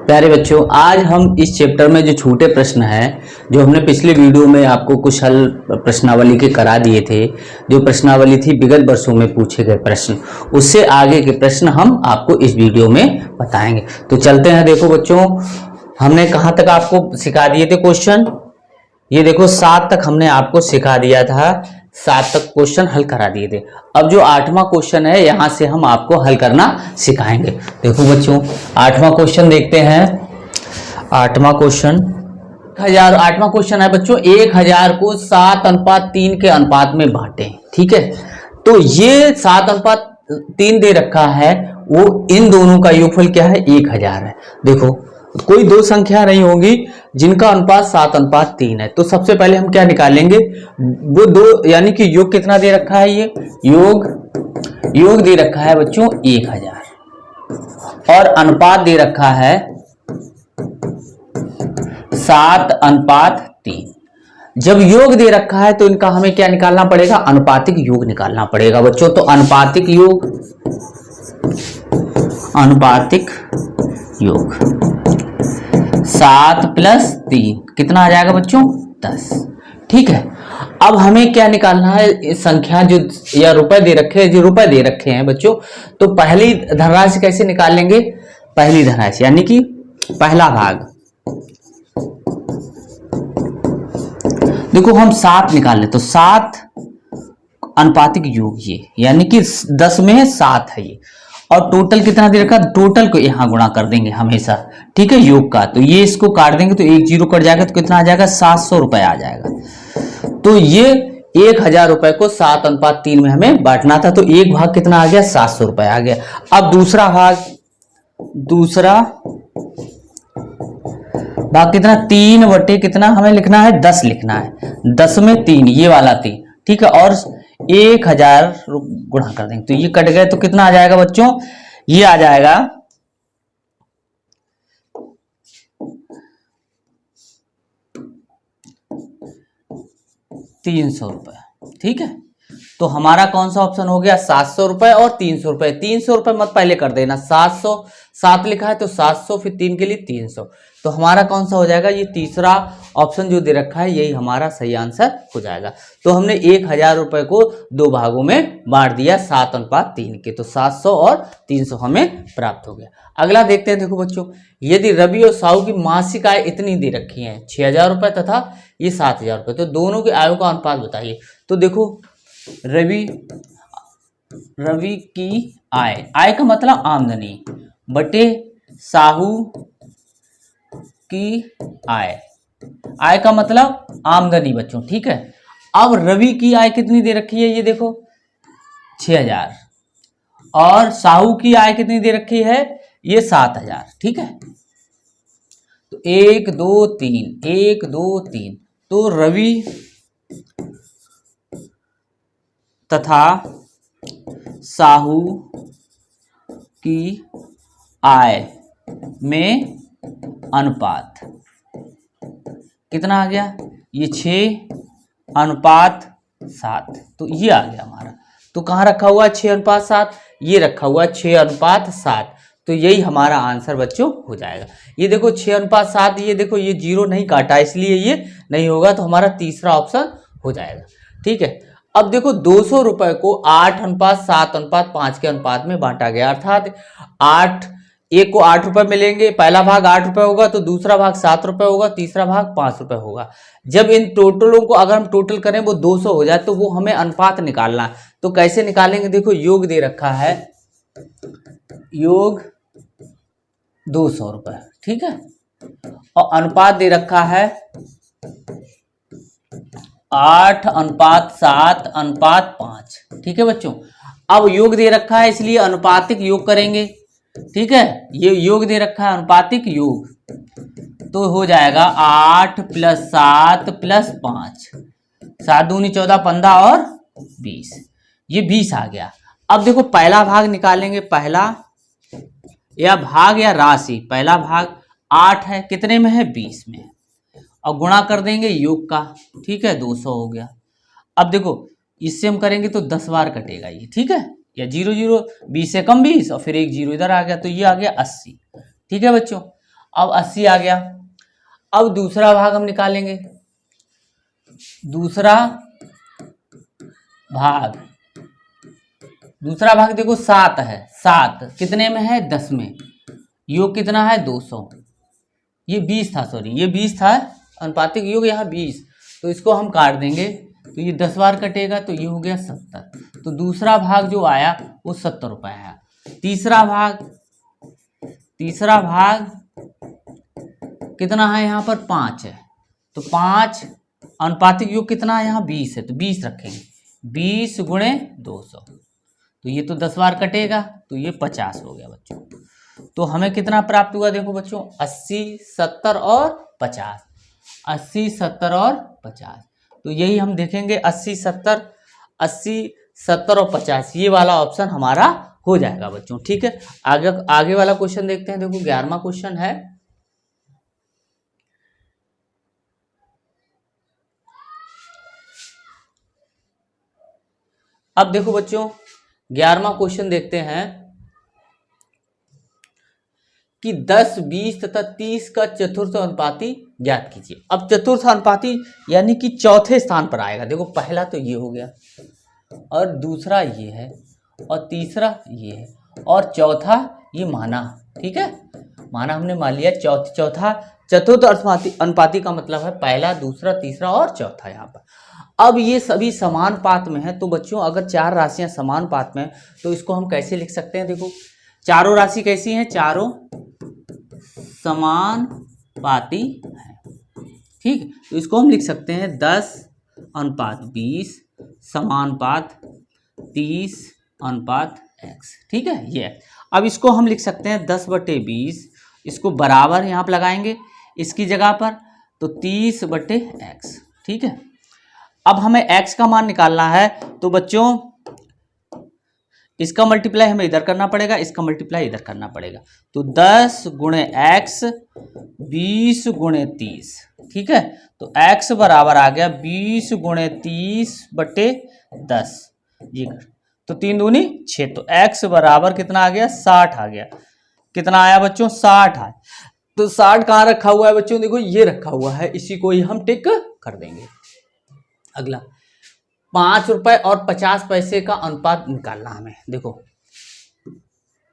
प्यारे बच्चों, आज हम इस चैप्टर में जो छोटे प्रश्न हैं, जो हमने पिछले वीडियो में आपको कुछ हल प्रश्नावली के करा दिए थे, जो प्रश्नावली थी विगत वर्षों में पूछे गए प्रश्न, उससे आगे के प्रश्न हम आपको इस वीडियो में बताएंगे। तो चलते हैं। देखो बच्चों, हमने कहाँ तक आपको सिखा दिए थे क्वेश्चन। ये देखो 7 तक हमने आपको सिखा दिया था, 7 तक क्वेश्चन हल करा दिए थे। अब जो 8वां क्वेश्चन है, यहां से हम आपको हल करना सिखाएंगे। देखो बच्चों, 8वां क्वेश्चन देखते हैं। 8वां क्वेश्चन 8वां क्वेश्चन है बच्चों, 1000 को 7:3 के अनुपात में बांटे। ठीक है, तो ये 7:3 दे रखा है, वो इन दोनों का योगफल क्या है, 1000 है। देखो, कोई दो संख्या नहीं होगी जिनका अनुपात 7:3 है। तो सबसे पहले हम क्या निकालेंगे, वो दो, यानी कि योग कितना दे रखा है, ये योग दे रखा है बच्चों 1000, और अनुपात दे रखा है 7:3। जब योग दे रखा है तो इनका हमें क्या निकालना पड़ेगा, अनुपातिक योग निकालना पड़ेगा बच्चों। तो अनुपातिक योग 7 + 3 कितना आ जाएगा बच्चों, 10। ठीक है, अब हमें क्या निकालना है, संख्या जो या रुपए दे रखे हैं, जो रुपए दे रखे हैं बच्चों, तो पहली धनराशि कैसे निकालेंगे, पहली धनराशि यानी कि पहला भाग। देखो हम 7 निकाल ले तो 7 अनुपातिक योग, ये यानी कि 10 में 7 है ये, और टोटल कितना दे रखा, टोटल को यहां गुणा कर देंगे हमेशा। ठीक है, योग का, तो ये इसको काट देंगे तो 1 0 कट जाएगा, तो कितना आ जाएगा, 700 रुपए आ जाएगा। तो ये 1000 रुपए को 7:3 में हमें बांटना था, तो एक भाग कितना आ गया, 700 रुपए आ गया। अब दूसरा भाग कितना, 3 बटे कितना हमें लिखना है, 10 लिखना है। 10 में 3, ये वाला 3। ठीक है, और 1000 गुणा कर देंगे तो ये कट गए, तो कितना आ जाएगा बच्चों, ये आ जाएगा 300 रुपए। ठीक है, तो हमारा कौन सा ऑप्शन हो गया, 700 रुपए और 300 रुपए। 300 रुपए मत पहले कर देना, 7 लिखा है तो 700, फिर 3 के लिए 300, तो हमारा कौन सा हो जाएगा, ये तीसरा ऑप्शन जो दे रखा है, यही हमारा सही आंसर हो जाएगा। तो हमने 1000 रुपए को 2 भागों में बांट दिया 7:3 के, तो 700 और 300 हमें प्राप्त हो गया। अगला देखते हैं। देखो बच्चों, यदि रवि और साहू की मासिक आय इतनी दे रखी है, 6000 रुपए तथा ये 7000 रुपए, तो दोनों की आयों का अनुपात बताइए। तो देखो, रवि की आय का मतलब आमदनी बटे साहू की आय का मतलब आमदनी बच्चों। ठीक है, अब रवि की आय कितनी दे रखी है, ये देखो 6000, और साहू की आय कितनी दे रखी है, ये 7000। ठीक है, तो 1 2 3, तो रवि तथा साहू की आय में अनुपात कितना आ गया, ये 6:7, तो ये आ गया हमारा। तो कहाँ रखा हुआ 6:7, ये रखा हुआ 6:7, तो यही हमारा आंसर बच्चों हो जाएगा। ये देखो 6:7, ये देखो ये 0 नहीं काटा, इसलिए ये नहीं होगा, तो हमारा तीसरा ऑप्शन हो जाएगा। ठीक है, अब देखो 200 रुपए को 8:7:5 के अनुपात में बांटा गया, अर्थात एक को 8 रुपए मिलेंगे, पहला भाग 8 रुपए होगा, तो दूसरा भाग 7 रुपए होगा, तीसरा भाग 5 रुपए होगा। जब इन टोटलों को अगर हम टोटल करें वो 200 हो जाए, तो वो हमें अनुपात निकालना है। तो कैसे निकालेंगे, देखो योग दे रखा है, योग 200 रुपए। ठीक है, और अनुपात दे रखा है 8:7:5। ठीक है बच्चों, अब योग दे रखा है इसलिए अनुपातिक योग करेंगे। ठीक है, ये योग दे रखा है अनुपातिक योग, तो हो जाएगा 8 + 7 + 5, 7 दूनी 14, 15 और 20, ये 20 आ गया। अब देखो पहला भाग निकालेंगे, पहला या भाग या राशि, पहला भाग 8 है, कितने में है, 20 में, और गुणा कर देंगे योग का। ठीक है, 200 हो गया। अब देखो इससे हम करेंगे तो 10 बार कटेगा ये। ठीक है, या 0 0, 20 से कम 20, और फिर एक 0 इधर आ गया, तो ये आ गया 80। ठीक है बच्चों, अब 80 आ गया। अब दूसरा भाग हम निकालेंगे। दूसरा भाग देखो 7 है। 7 कितने में है? 10 में। योग कितना है? 200। ये 20 था, सॉरी ये 20 था, अनुपातिक योग यहाँ 20। तो इसको हम काट देंगे तो ये 10 बार कटेगा तो ये हो गया 70। तो दूसरा भाग जो आया वो 70 रुपये आया। तीसरा भाग कितना है? यहाँ पर 5 है। तो 5 अनुपातिक योग कितना है? यहाँ 20 है तो 20 रखेंगे। 20 गुणे 200 तो ये तो 10 बार कटेगा तो ये 50 हो गया बच्चों। तो हमें कितना प्राप्त हुआ? देखो बच्चों 80, 70 और 50। 80, 70 और 50। तो यही हम देखेंगे 80, 70 और 50 ये वाला ऑप्शन हमारा हो जाएगा बच्चों। ठीक है, आगे वाला क्वेश्चन देखते हैं। देखो 11वां क्वेश्चन है। अब देखो बच्चों 11वां क्वेश्चन देखते हैं कि 10, 20 तथा 30 का चतुर्थ अनुपाती ज्ञात कीजिए। अब चतुर्थ अनुपाती यानी कि चौथे स्थान पर आएगा। देखो पहला तो ये हो गया और दूसरा ये है और तीसरा ये है और चौथा ये माना। ठीक है, माना हमने मान लिया। चौथा चतुर्थ अनुपाती का मतलब है पहला, दूसरा, तीसरा और चौथा। यहाँ पर अब ये सभी समान पात में है। तो बच्चों अगर 4 राशियां समान पात में तो इसको हम कैसे लिख सकते हैं? देखो चारों राशि कैसी हैं? चारों समानुपाती है। ठीक, तो इसको हम लिख सकते हैं 10:20 समानुपात 30:x। ठीक है, ये अब इसको हम लिख सकते हैं 10/20। इसको बराबर यहाँ पर लगाएंगे इसकी जगह पर तो 30/x। ठीक है, अब हमें x का मान निकालना है तो बच्चों इसका मल्टीप्लाई हमें इधर करना पड़ेगा, इसका मल्टीप्लाई इधर करना पड़ेगा। तो 10 गुणे x 20 गुणे 30। ठीक है, तो x बराबर आ गया 20 गुणे 30/10। ये तो 3 दूनी 6। तो x बराबर कितना आ गया? 60 आ गया। कितना आया बच्चों? 60 आया। तो 60 कहाँ रखा हुआ है बच्चों? देखो ये रखा हुआ है, इसी को ही हम टिक कर देंगे। अगला 5 रुपए और 50 पैसे का अनुपात निकालना हमें। देखो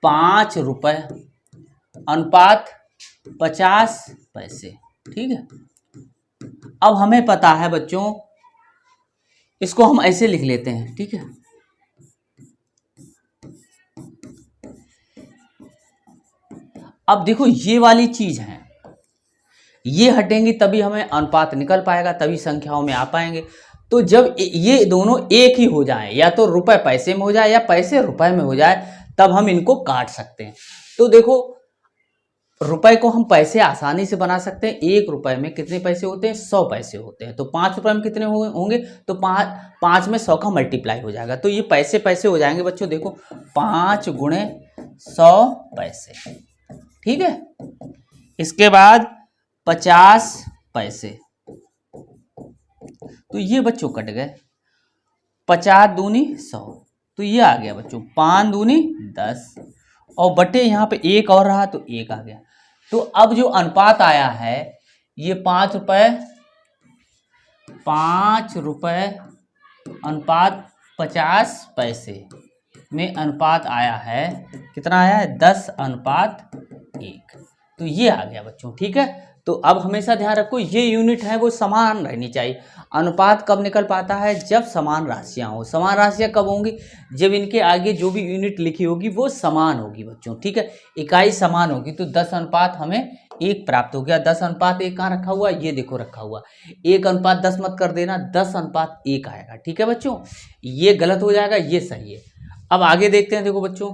5 रुपए अनुपात 50 पैसे। ठीक है, अब हमें पता है बच्चों, इसको हम ऐसे लिख लेते हैं। ठीक है, अब देखो ये वाली चीज है, ये हटेंगी तभी हमें अनुपात निकल पाएगा, तभी संख्याओं में आ पाएंगे। तो जब ये दोनों एक ही हो जाएं, या तो रुपए पैसे में हो जाए या पैसे रुपए में हो जाए, तब हम इनको काट सकते हैं। तो देखो रुपए को हम पैसे आसानी से बना सकते हैं। 1 रुपए में कितने पैसे होते हैं? 100 पैसे होते हैं। तो 5 रुपए में कितने होंगे? तो 5 में 100 का मल्टीप्लाई हो जाएगा। तो ये पैसे पैसे हो जाएंगे बच्चों। देखो 5 गुणे 100 पैसे। ठीक है, इसके बाद 50 पैसे। तो ये बच्चों कट गए। 50 दूनी 100 तो ये आ गया बच्चों 5 दूनी 10 और बटे यहाँ पे 1 और रहा तो 1 आ गया। तो अब जो अनुपात आया है ये 5 रुपए अनुपात 50 पैसे में अनुपात आया है। कितना आया है? 10:1। तो ये आ गया बच्चों। ठीक है, तो अब हमेशा ध्यान रखो ये यूनिट है वो समान रहनी चाहिए। अनुपात कब निकल पाता है? जब समान राशियां हो। समान राशियां कब होंगी? जब इनके आगे जो भी यूनिट लिखी होगी वो समान होगी बच्चों। ठीक है, इकाई समान होगी। तो 10:1 हमें 1 प्राप्त हो गया। 10:1 कहाँ रखा हुआ? ये देखो रखा हुआ। 1:10 मत कर देना, 10:1 आएगा। ठीक है बच्चों, ये गलत हो जाएगा, ये सही है। अब आगे देखते हैं। देखो बच्चों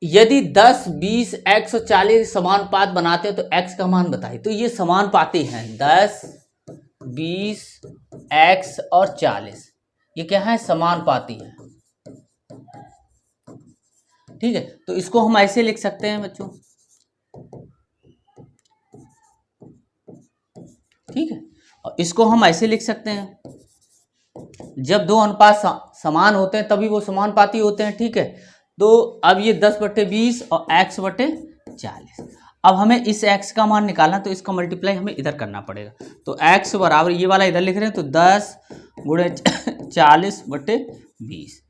यदि 10, 20, x और 40 समानुपात बनाते हैं तो x का मान बताइए। तो ये समानुपाती हैं 10, 20, x और 40। ये क्या है? समानुपाती है। ठीक है, तो इसको हम ऐसे लिख सकते हैं बच्चों। ठीक है, और इसको हम ऐसे लिख सकते हैं, जब दो अनुपात समान होते हैं तभी वो समानुपाती होते हैं। ठीक है, तो अब ये 10/20 और x/40। अब हमें इस x का मान निकालना, तो इसका मल्टीप्लाई हमें इधर करना पड़ेगा। तो x बराबर ये वाला इधर लिख रहे हैं, तो 10 × 40/20,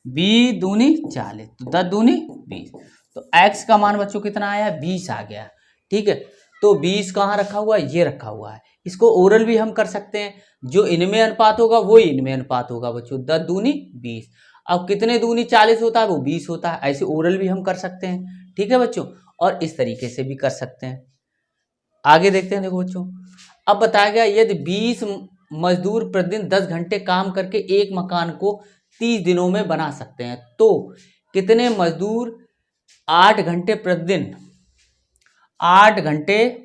20 दूनी 40, तो 10 दूनी 20। तो x का मान बच्चों कितना आया, 20 आ गया। ठीक है, तो 20 कहाँ रखा हुआ है, ये रखा हुआ है। इसको ओरल भी हम कर सकते हैं, जो इनमें अनुपात होगा वो इनमें अनुपात होगा बच्चों, 10 दूनी 20। अब कितने दूनी 40 होता है, वो 20 होता है। ऐसे ओरल भी हम कर सकते हैं। ठीक है बच्चों, और इस तरीके से भी कर सकते हैं। आगे देखते हैं। देखो बच्चों, अब बताया गया यदि 20 मजदूर प्रतिदिन 10 घंटे काम करके एक मकान को 30 दिनों में बना सकते हैं, तो कितने मजदूर 8 घंटे प्रतिदिन 8 घंटे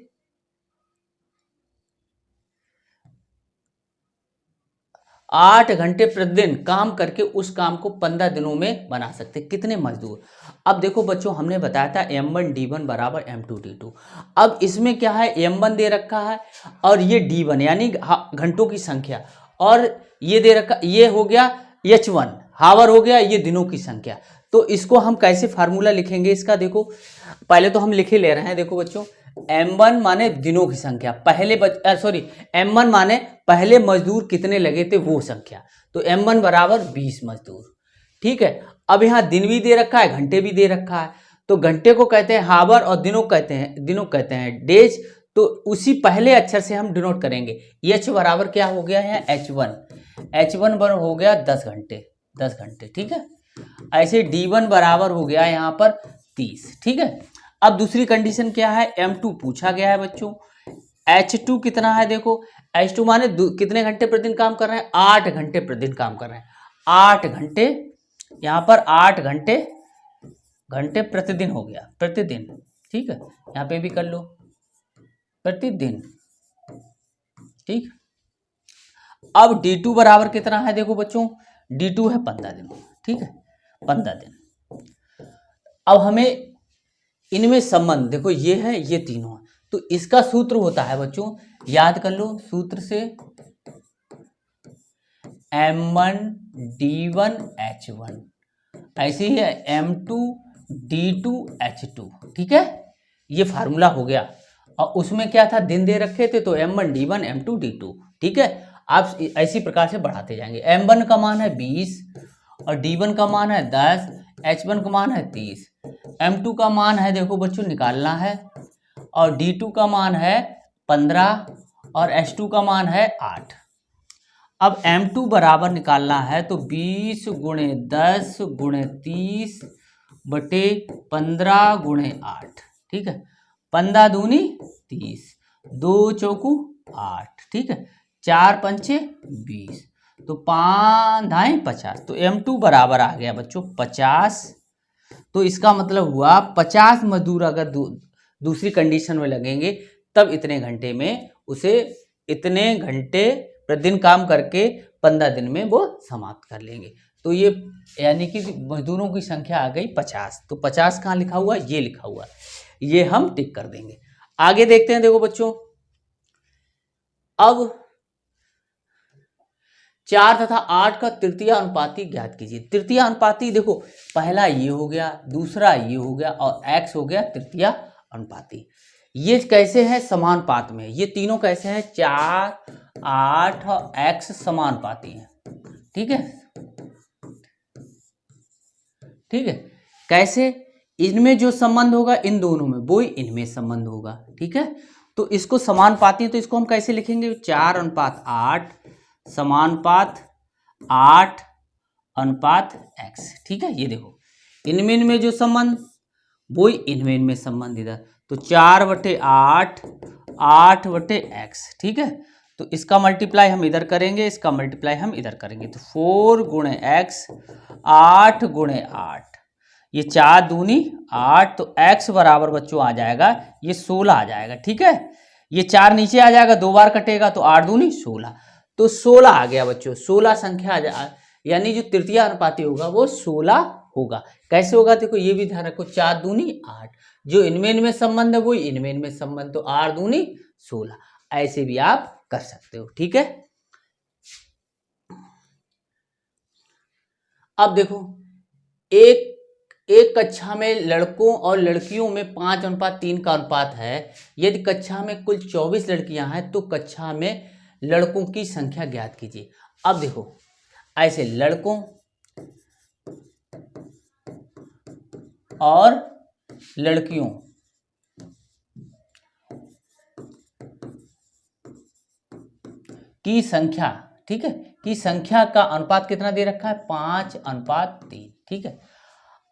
8 घंटे प्रतिदिन काम करके उस काम को 15 दिनों में बना सकते हैं। कितने मजदूर। अब देखो बच्चों, हमने बताया था M1D1 बराबर M2D2। अब इसमें क्या है, M1 दे रखा है और ये D1 यानी घंटों की संख्या, और ये दे रखा, ये हो गया H1 हावर हो गया, ये दिनों की संख्या। तो इसको हम कैसे फार्मूला लिखेंगे इसका, देखो पहले तो हम लिखे ले रहे हैं। देखो बच्चों, M1 माने दिनों की संख्या, पहले M1 माने पहले मजदूर कितने लगे थे वो संख्या, तो M1 बराबर 20 मजदूर। ठीक है, अब यहाँ दिन भी दे रखा है, घंटे भी दे रखा है, तो घंटे को कहते हैं हावर और दिनों कहते हैं डेज। तो उसी पहले अक्षर से हम डिनोट करेंगे। H बराबर क्या हो गया है, H1 बराबर हो गया 10 घंटे। ठीक है, ऐसे D1 बराबर हो गया यहाँ पर 30। ठीक है, अब दूसरी कंडीशन क्या है, M2 पूछा गया है बच्चों। H2 कितना है, देखो H2 माने कितने घंटे प्रतिदिन काम कर रहे हैं, 8 घंटे प्रतिदिन काम कर रहे हैं। 8 घंटे, यहाँ पर 8 घंटे प्रतिदिन हो गया, प्रतिदिन। ठीक है, यहाँ पे भी कर लो प्रतिदिन। ठीक, अब D2 बराबर कितना है, देखो बच्चों D2 है 15 दिन। ठीक है, 15 दिन। अब हमें इनमें संबंध देखो, ये है ये तीनों है, तो इसका सूत्र होता है बच्चों, याद कर लो सूत्र से, M1D1 H1, ऐसे ही है M2D2 H2। ठीक है, ये फार्मूला हो गया। और उसमें क्या था, दिन दे रखे थे, तो M1D1 M2D2। ठीक है, आप इसी प्रकार से बढ़ाते जाएंगे। M1 का मान है 20 और D1 का मान है 10, H1 का मान है 30, M2 का मान है देखो बच्चों निकालना है, और D2 का मान है 15 और H2 का मान है 8। अब M2 बराबर निकालना है, तो 20 × 10 × 30 बटे 15 × 8। ठीक है, 15 दूनी 30, 2 चौकू 8। ठीक है, 4 पंचे 20, तो 5 धाई 50, तो M2 बराबर आ गया बच्चों 50। तो इसका मतलब हुआ 50 मजदूर अगर दूसरी कंडीशन में लगेंगे, तब इतने घंटे में उसे इतने घंटे प्रतिदिन काम करके 15 दिन में वो समाप्त कर लेंगे। तो ये यानी कि मजदूरों की संख्या आ गई 50। तो 50 कहाँ लिखा हुआ, ये लिखा हुआ, ये हम टिक कर देंगे। आगे देखते हैं। देखो बच्चों, अब 4 तथा 8 का तृतीय अनुपाती ज्ञात कीजिए। तृतीय अनुपाती देखो, पहला ये हो गया, दूसरा ये हो गया, और x हो गया तृतीय अनुपाती। ये कैसे है, समानुपात में। ये तीनों कैसे हैं, 4, 8 और x समानुपाती हैं। ठीक है, ठीक है, कैसे, इनमें जो संबंध होगा इन दोनों में, वो ही इनमें संबंध होगा। ठीक है, तो इसको समानुपाती, तो इसको हम कैसे लिखेंगे, 4:8 समानुपात 8:x। ठीक है, ये देखो इनमें जो संबंध, वो ही इनमें संबंध इधर, तो 4/8 8/x। ठीक है, तो इसका मल्टीप्लाई हम इधर करेंगे, इसका मल्टीप्लाई हम इधर करेंगे, तो 4 × x 8 × 8, ये 4 दूनी 8, तो x बराबर बच्चों आ जाएगा ये 16 आ जाएगा। ठीक है, ये 4 नीचे आ जाएगा, 2 बार कटेगा, तो 8 दूनी 16, तो 16 आ गया बच्चों। 16 संख्या आ जाए, यानी जो तृतीय अनुपाती होगा वो 16 होगा। कैसे होगा, देखो ये भी ध्यान रखो, 4 दूनी 8, जो इनमें संबंध है वो इनमें संबंध, तो 8 दूनी 16, ऐसे भी आप कर सकते हो। ठीक है, अब देखो, एक एक कक्षा में लड़कों और लड़कियों में 5:3 का अनुपात है। यदि कक्षा में कुल 24 लड़कियां हैं तो कक्षा में लड़कों की संख्या ज्ञात कीजिए। अब देखो, ऐसे लड़कों और लड़कियों की संख्या, ठीक है, की संख्या का अनुपात कितना दे रखा है? 5:3, ठीक है।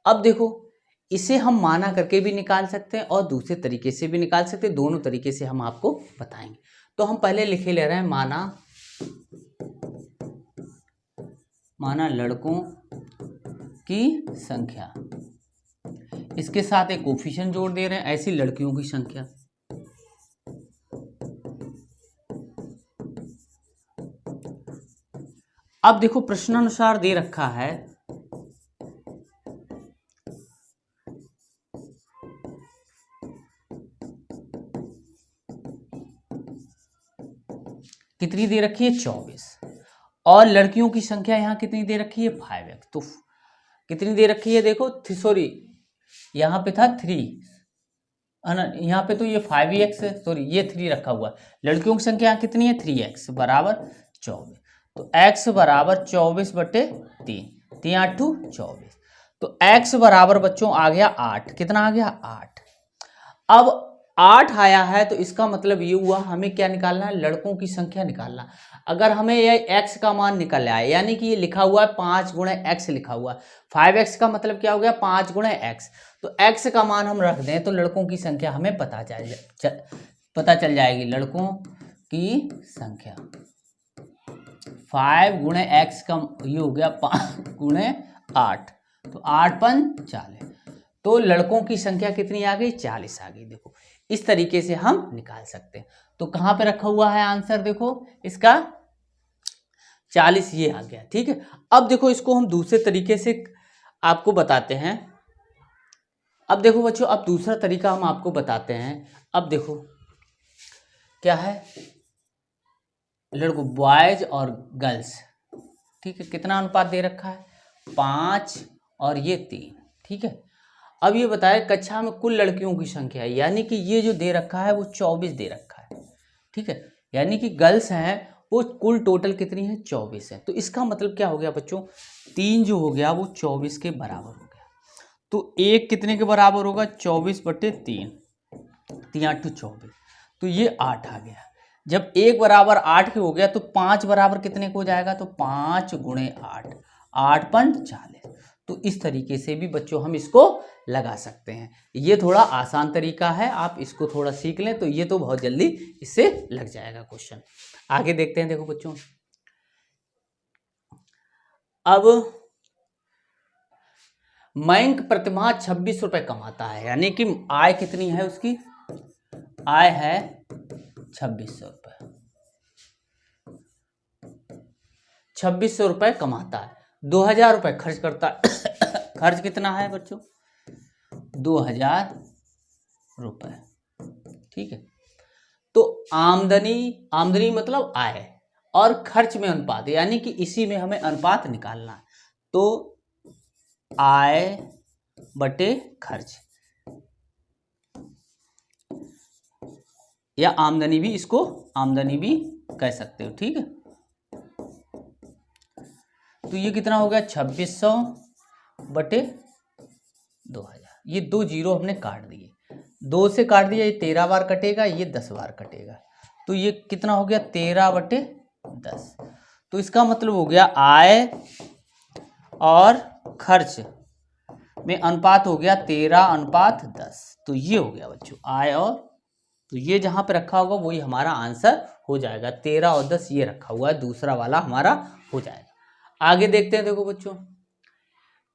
अब देखो, इसे हम माना करके भी निकाल सकते हैं और दूसरे तरीके से भी निकाल सकते हैं। दोनों तरीके से हम आपको बताएंगे। तो हम पहले लिखे ले रहे हैं माना लड़कों की संख्या, इसके साथ एक कोफिशिएंट जोड़ दे रहे हैं, ऐसी लड़कियों की संख्या। अब देखो, प्रश्नानुसार दे रखा है कितनी दे रखी है? 24, और लड़कियों की संख्या यहाँ कितनी दे रखी है? 5x। तो कितनी दे रखी है? देखो, सॉरी, यहाँ पे था 3 है ना, यहाँ पे तो ये 5x है, सॉरी ये 3 रखा हुआ है। लड़कियों की संख्या यहाँ कितनी है? 3x बराबर 24। तो x बराबर 24/3, 3 8 24। तो x बराबर बच्चों आ गया 8। कितना आ गया? 8। अब 8 आया है तो इसका मतलब ये हुआ हमें क्या निकालना है? लड़कों की संख्या निकालना। अगर हमें ये x का मान निकल आए, यानी कि ये लिखा हुआ है 5 × x लिखा हुआ है, 5x का मतलब क्या हो गया? 5 × x। तो x का मान हम रख दें तो लड़कों की संख्या हमें पता चल जाएगी। लड़कों की संख्या 5 × x का ये हो गया 5 × 8, तो 8 × 40। तो लड़कों की संख्या कितनी आ गई? 40 आ गई। देखो, इस तरीके से हम निकाल सकते हैं। तो कहाँ पे रखा हुआ है आंसर? देखो, इसका 40 ये आ गया, ठीक है। अब देखो, इसको हम दूसरे तरीके से आपको बताते हैं। अब देखो बच्चों, अब दूसरा तरीका हम आपको बताते हैं। अब देखो क्या है, लड़कों बॉयज और गर्ल्स, ठीक है, कितना अनुपात दे रखा है? 5 और ये 3, ठीक है। अब ये बताया कक्षा में कुल लड़कियों की संख्या है, यानी कि ये जो दे रखा है वो 24 दे रखा है, ठीक है। यानी कि गर्ल्स हैं वो कुल टोटल कितनी है? 24 है। तो इसका मतलब क्या हो गया बच्चों? 3 जो हो गया वो 24 के बराबर हो गया। तो 1 कितने के बराबर होगा? 24/3, 3 8 24। तो ये 8 आ गया। जब 1 बराबर 8 के हो गया तो 5 बराबर कितने को हो जाएगा? तो 5 × 8, 8 × 40। तो इस तरीके से भी बच्चों हम इसको लगा सकते हैं। ये थोड़ा आसान तरीका है, आप इसको थोड़ा सीख लें तो ये तो बहुत जल्दी इससे लग जाएगा क्वेश्चन। आगे देखते हैं। देखो बच्चों, अब मयंक प्रतिमाह 26 रुपए कमाता है, यानी कि आय कितनी है उसकी? आय है 2600 रुपए। 2600 रुपए कमाता है, 2000 रुपए खर्च करता है। खर्च कितना है बच्चों? 2000 रुपए, ठीक है। तो आमदनी मतलब आय और खर्च में अनुपात, यानी कि इसी में हमें अनुपात निकालना है। तो आय बटे खर्च, या आमदनी भी, इसको आमदनी भी कह सकते हो, ठीक है। तो ये कितना हो गया? 2600 बटे 2000। ये 2 जीरो हमने काट दिए, 2 से काट दिया, ये 13 बार कटेगा, ये 10 बार कटेगा। तो ये कितना हो गया? 13/10। तो इसका मतलब हो गया आय और खर्च में अनुपात हो गया 13:10। तो ये हो गया बच्चों आय और, तो ये जहां पे रखा होगा वही हमारा आंसर हो जाएगा। 13 और 10 ये रखा हुआ है, दूसरा वाला हमारा हो जाएगा। आगे देखते हैं। देखो बच्चों,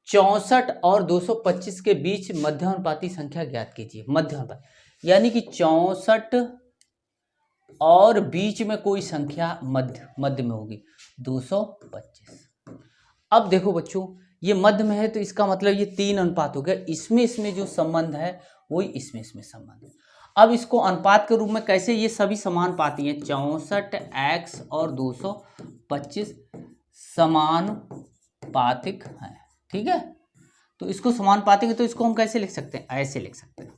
64 और 225 के बीच मध्यानुपाती संख्या ज्ञात कीजिए। मध्यानुपात यानी कि 64 और बीच में कोई संख्या मध्य में होगी, 225। अब देखो बच्चों, ये मध्य में है तो इसका मतलब ये 3 अनुपात हो गया। इसमें जो संबंध है वही इसमें संबंध है। अब इसको अनुपात के रूप में कैसे? ये सभी समानुपाती हैं, 64x और 225 समानुपातिक है, ठीक है। तो इसको समानुपातिक है तो इसको हम कैसे लिख सकते हैं, ऐसे लिख सकते हैं।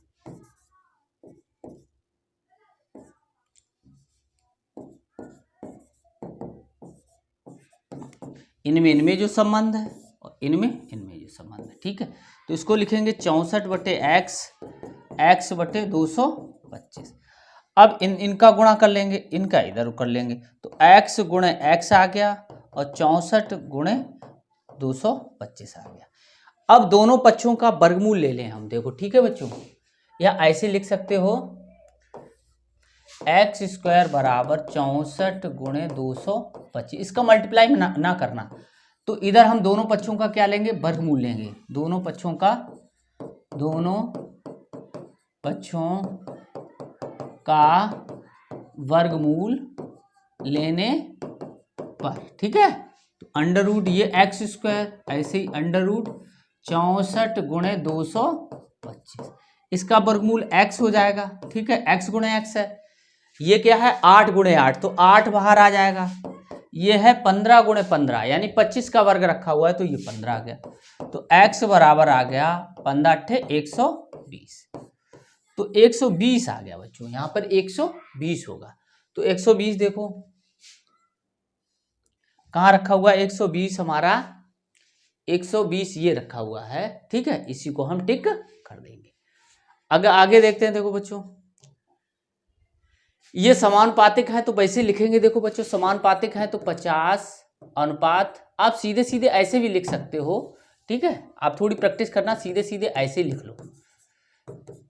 इनमें जो संबंध है और इनमें जो संबंध है, ठीक है। तो इसको लिखेंगे 64/x, x/225। अब इनका गुणा कर लेंगे, इनका इधर कर लेंगे, तो x गुणे x आ गया और 64 गुणे 225 आ गया। अब दोनों पक्षों का वर्गमूल ले लें हम, देखो ठीक है बच्चों, या ऐसे लिख सकते हो x² बराबर 64 गुणे 225, इसका मल्टीप्लाई ना करना। तो इधर हम दोनों पक्षों का क्या लेंगे, वर्गमूल लेंगे, दोनों पक्षों का वर्गमूल लेने पर, ठीक है। तो अंडर रूट ये x², ऐसे ही अंडर रूट 64 गुणे 225, इसका वर्गमूल x हो जाएगा, ठीक है। x गुणे x है, ये क्या है 8 गुणे 8, तो 8 बाहर आ जाएगा। ये है 15 गुणे 15, यानी 25 का वर्ग रखा हुआ है तो ये 15 आ गया। तो x बराबर आ गया 15 × 120, तो 120 आ गया बच्चों, यहाँ पर 120 होगा। तो 120 देखो कहाँ रखा हुआ है, 120 हमारा 120 ये रखा हुआ है, ठीक है। इसी को हम टिक कर देंगे। अगर आगे देखते हैं, देखो बच्चों ये समानुपातिक है तो वैसे लिखेंगे, देखो बच्चों समानुपातिक है तो 50 आप सीधे सीधे ऐसे भी लिख सकते हो, ठीक है। आप थोड़ी प्रैक्टिस करना, सीधे सीधे ऐसे लिख लो,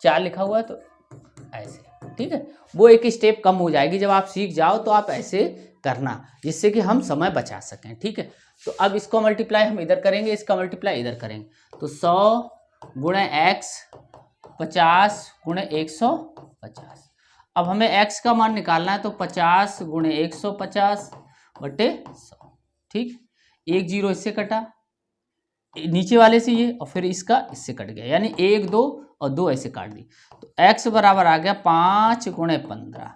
4 लिखा हुआ है तो ऐसे, ठीक है। वो एक स्टेप कम हो जाएगी, जब आप सीख जाओ तो आप ऐसे करना, जिससे कि हम समय बचा सकें, ठीक है। तो अब इसको मल्टीप्लाई हम इधर करेंगे, इसका मल्टीप्लाई इधर करेंगे, तो 100 गुणे x 50 गुणे 150। अब हमें x का मान निकालना है, तो 50 गुणे 150 बटे 100, ठीक। 1 0 इससे कटा, नीचे वाले से ये, और फिर इसका इससे कट गया, यानी 1 2 और 2 ऐसे काट दी। तो x बराबर आ गया 5 गुणे 15,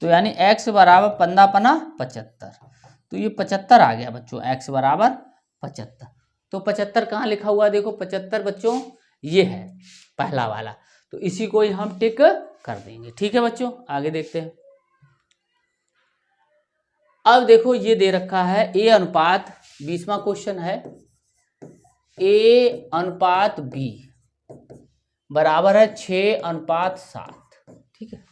तो यानी x बराबर 15 पना 75, तो ये 75 आ गया बच्चों, x बराबर 75। तो 75 कहाँ लिखा हुआ है, देखो 75 बच्चों ये है पहला वाला, तो इसी को ही हम टिक कर देंगे, ठीक है बच्चों। आगे देखते हैं। अब देखो ये दे रखा है a अनुपात, 20वां क्वेश्चन है, a/b बराबर है 6/7, ठीक है।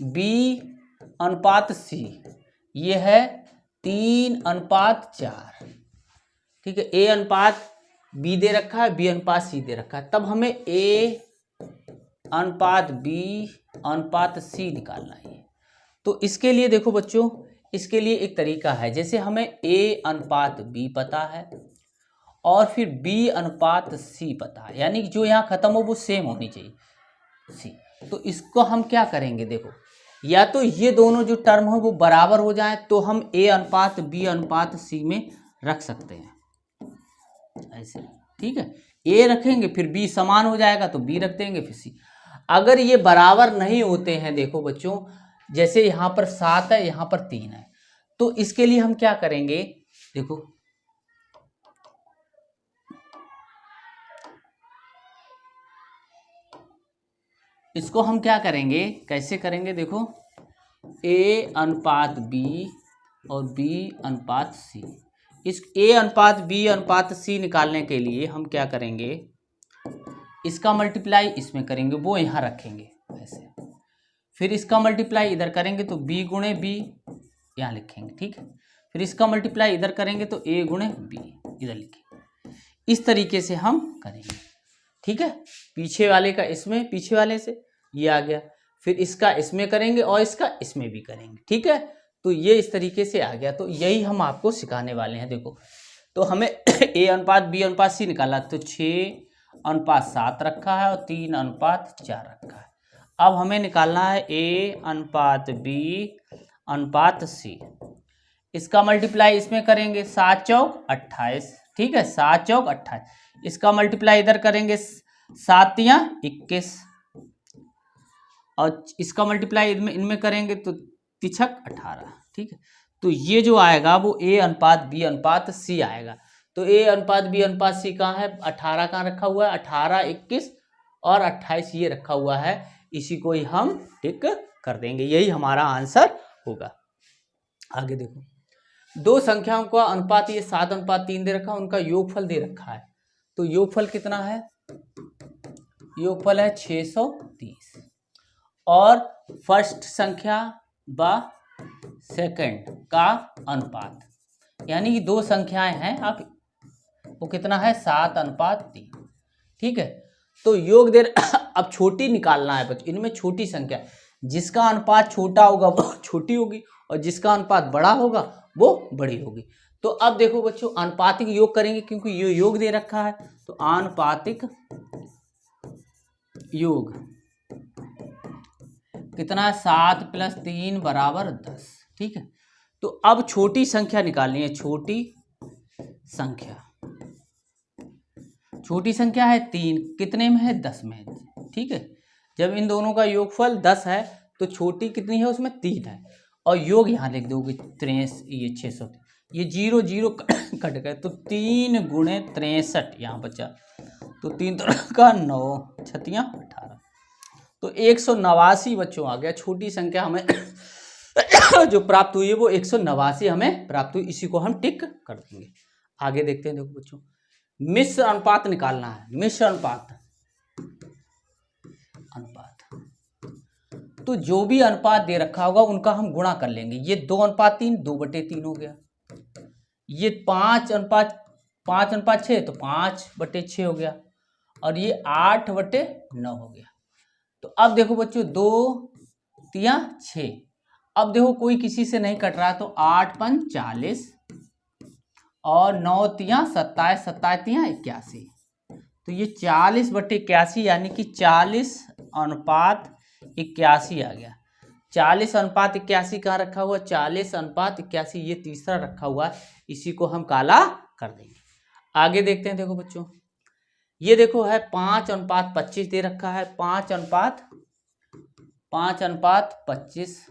b/c ये है 3/4, ठीक है। a/b दे रखा है, b/c दे रखा है, तब हमें a/b/c निकालना है। तो इसके लिए देखो बच्चों, इसके लिए एक तरीका है, जैसे हमें a/b पता है और फिर b/c पता है, यानी जो यहाँ खत्म हो वो सेम होनी चाहिए c। तो इसको हम क्या करेंगे, देखो या तो ये दोनों जो टर्म हो वो बराबर हो जाए तो हम a/b/c में रख सकते हैं ऐसे, ठीक है। a रखेंगे फिर b समान हो जाएगा तो b रख देंगे फिर c। अगर ये बराबर नहीं होते हैं, देखो बच्चों जैसे यहाँ पर 7 है, यहाँ पर 3 है, तो इसके लिए हम क्या करेंगे, देखो इसको हम क्या करेंगे, कैसे करेंगे, देखो a/b और b/c। इस a/b/c निकालने के लिए हम क्या करेंगे, इसका मल्टीप्लाई इसमें करेंगे, वो यहाँ रखेंगे ऐसे, फिर इसका मल्टीप्लाई इधर करेंगे तो b गुणे b यहाँ लिखेंगे, ठीक है। फिर इसका मल्टीप्लाई इधर करेंगे तो a गुणे b इधर लिखेंगे। इस तरीके से हम करेंगे, ठीक है। पीछे वाले का इसमें, पीछे वाले से ये आ गया, फिर इसका इसमें करेंगे और इसका इसमें भी करेंगे, ठीक है। तो ये इस तरीके से आ गया, तो यही हम आपको सिखाने वाले हैं। देखो तो हमें a/b/c निकाला, तो 6/7 रखा है और 3/4 रखा है। अब हमें निकालना है a/b/c। इसका मल्टीप्लाई इसमें करेंगे, 7 चौक 28, ठीक है, 7 चौक 28। इसका मल्टीप्लाई इधर करेंगे, 7 तियां 21, और इसका मल्टीप्लाई इनमें करेंगे तो 3 18, ठीक है। तो ये जो आएगा वो a/b/c आएगा। तो ए अनुपात बी अनुपात सी कहाँ है, 18 कहाँ रखा हुआ है, 18, 21 और 28 ये रखा हुआ है, इसी को ही हम टिक कर देंगे, यही हमारा आंसर होगा। आगे देखो, दो संख्याओं का अनुपात ये 7:3 दे रखा है, उनका योगफल दे रखा है, तो योगफल कितना है, योगफल है 630 और फर्स्ट संख्या व सेकंड का अनुपात, यानी कि दो संख्याएं हैं आप, वो कितना है 7:3, ठीक है। तो योग दे अब छोटी निकालना है बच्चों, इनमें छोटी संख्या, जिसका अनुपात छोटा होगा वो छोटी होगी और जिसका अनुपात बड़ा होगा वो बड़ी होगी। तो अब देखो बच्चों, आनुपातिक योग करेंगे क्योंकि ये योग दे रखा है, तो आनुपातिक योग कितना है, 7 + 3 = 10, ठीक है। तो अब छोटी संख्या निकालनी है, छोटी संख्या, छोटी संख्या है 3, कितने में है, 10 में है, ठीक है। जब इन दोनों का योगफल 10 है तो छोटी कितनी है, उसमें 3 है, और योग यहाँ लिख दोगे 63, ये 600, ये 0 0 कट गए, तो 3 × 63 यहाँ बचा, तो 3 का 9, 6 18, तो 189 बच्चों आ गया। छोटी संख्या हमें जो प्राप्त हुई है वो 189 हमें प्राप्त हुई, इसी को हम टिक कर देंगे। आगे देखते हैं, देखो बच्चों, मिश्र अनुपात निकालना है, मिश्र अनुपात, तो जो भी अनुपात दे रखा होगा उनका हम गुणा कर लेंगे। ये 2:3, 2/3 हो गया, ये 5:6 तो 5/6 हो गया, और ये 8/9 हो गया। तो अब देखो बच्चों, 2 3 6, अब देखो कोई किसी से नहीं कट रहा, तो 8 5 40 और 9 3 27, 27 3 81, तो ये 40/81 यानी कि 40:81 आ गया। 40:81 कहाँ रखा हुआ, 40:81 ये तीसरा रखा हुआ है, इसी को हम काला कर देंगे। आगे देखते हैं, देखो बच्चों, ये देखो है 5:25 दे रखा है, 5:25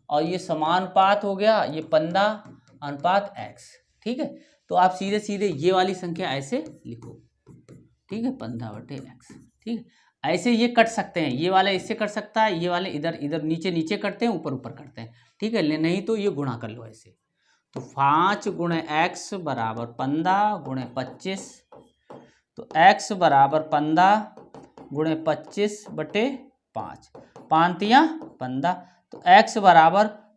और ये समानुपात हो गया, ये 15:x, ठीक है। तो आप सीधे सीधे ये वाली संख्या ऐसे लिखो, ठीक है, 15/x, ठीक है। ऐसे ये कट सकते हैं, ये वाला इससे कट सकता है, ये वाले इधर इधर नीचे नीचे करते हैं, ऊपर ऊपर करते हैं, ठीक है, नहीं तो ये गुणा कर लो ऐसे। तो 5 × x = 15 × 25, तो x = 15 × 25/5, 5 3 15, तो x =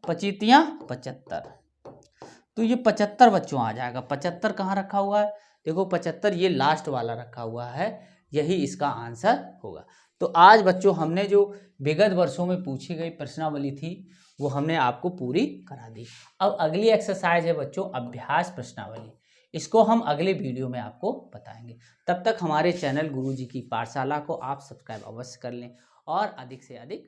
25 3 75, तो ये 75 बच्चों आ जाएगा। 75 कहाँ रखा हुआ है, देखो 75 ये लास्ट वाला रखा हुआ है, यही इसका आंसर होगा। तो आज बच्चों हमने जो विगत वर्षों में पूछी गई प्रश्नावली थी वो हमने आपको पूरी करा दी। अब अगली एक्सरसाइज है बच्चों अभ्यास प्रश्नावली, इसको हम अगले वीडियो में आपको बताएंगे। तब तक हमारे चैनल गुरुजी की पाठशाला को आप सब्सक्राइब अवश्य कर लें और अधिक से अधिक